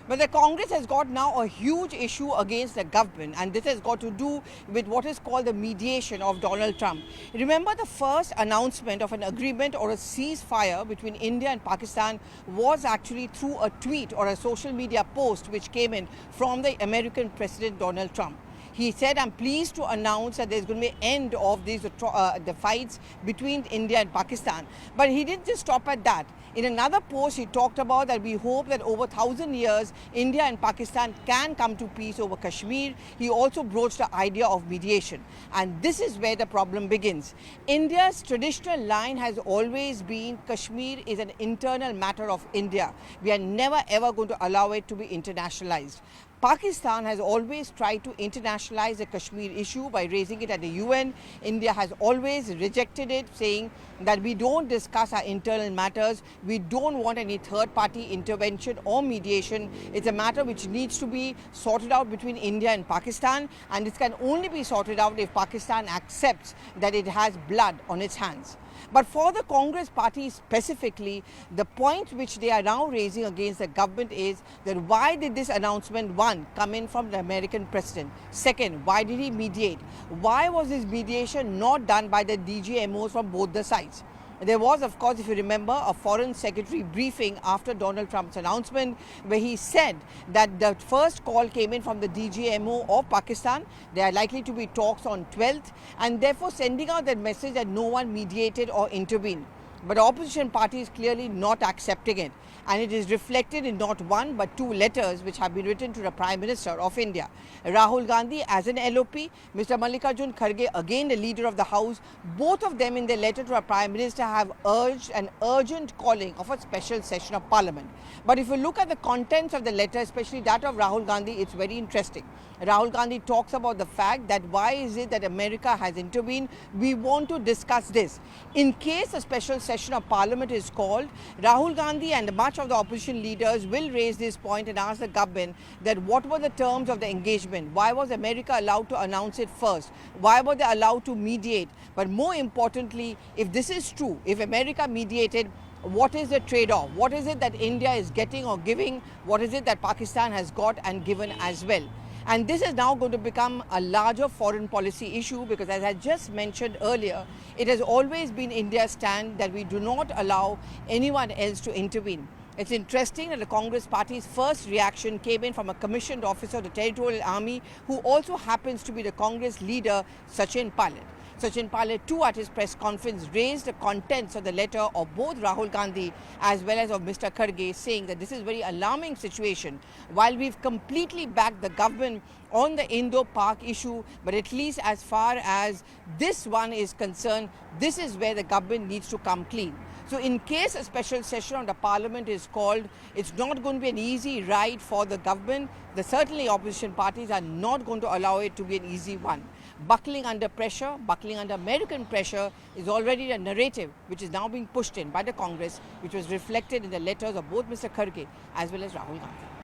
But the Congress has got now a huge issue against the government, and this has got to do with what is called the mediation of Donald Trump. Remember, the first announcement of an agreement or a ceasefire between India and Pakistan was actually through a tweet or a social media post which came in from the American President Donald Trump. He said, I'm pleased to announce that there's going to be an end of the fights between India and Pakistan. But he didn't just stop at that. In another post, he talked about that we hope that over 1,000 years, India and Pakistan can come to peace over Kashmir. He also broached the idea of mediation. And this is where the problem begins. India's traditional line has always been Kashmir is an internal matter of India. We are never ever going to allow it to be internationalized. Pakistan has always tried to internationalize the Kashmir issue by raising it at the UN. India has always rejected it, saying that we don't discuss our internal matters. We don't want any third-party intervention or mediation. It's a matter which needs to be sorted out between India and Pakistan, and it can only be sorted out if Pakistan accepts that it has blood on its hands. But for the Congress party specifically, the point which they are now raising against the government is that why did this announcement, one, come in from the American president? Second, why did he mediate? Why was this mediation not done by the DGMOs from both the sides? There was, of course, if you remember, a foreign secretary briefing after Donald Trump's announcement where he said that the first call came in from the DGMO of Pakistan. There are likely to be talks on 12th, and therefore sending out that message that no one mediated or intervened. But the opposition party is clearly not accepting it, and it is reflected in not one but two letters which have been written to the Prime Minister of India. Rahul Gandhi as an LOP, Mr. Mallikarjun Kharge, again the leader of the House, both of them in their letter to the Prime Minister have urged an urgent calling of a special session of Parliament. But if you look at the contents of the letter, especially that of Rahul Gandhi, it's very interesting. Rahul Gandhi talks about the fact that why is it that America has intervened? We want to discuss this. In case a special session of Parliament is called, Rahul Gandhi and much of the opposition leaders will raise this point and ask the government that what were the terms of the engagement? Why was America allowed to announce it first? Why were they allowed to mediate? But more importantly, if this is true, if America mediated, what is the trade-off? What is it that India is getting or giving? What is it that Pakistan has got and given as well? And this is now going to become a larger foreign policy issue because, as I just mentioned earlier, it has always been India's stand that we do not allow anyone else to intervene. It's interesting that the Congress party's first reaction came in from a commissioned officer of the Territorial Army who also happens to be the Congress leader, Sachin Pilot. Sachin Pilot too at his press conference raised the contents of the letter of both Rahul Gandhi as well as of Mr. Kharge, saying that this is a very alarming situation. While we've completely backed the government on the Indo-Pak issue, but at least as far as this one is concerned, this is where the government needs to come clean. So in case a special session of the Parliament is called, it's not going to be an easy ride for the government. Certainly opposition parties are not going to allow it to be an easy one. Buckling under pressure, buckling under American pressure is already a narrative which is now being pushed in by the Congress, which was reflected in the letters of both Mr. Kharge as well as Rahul Gandhi.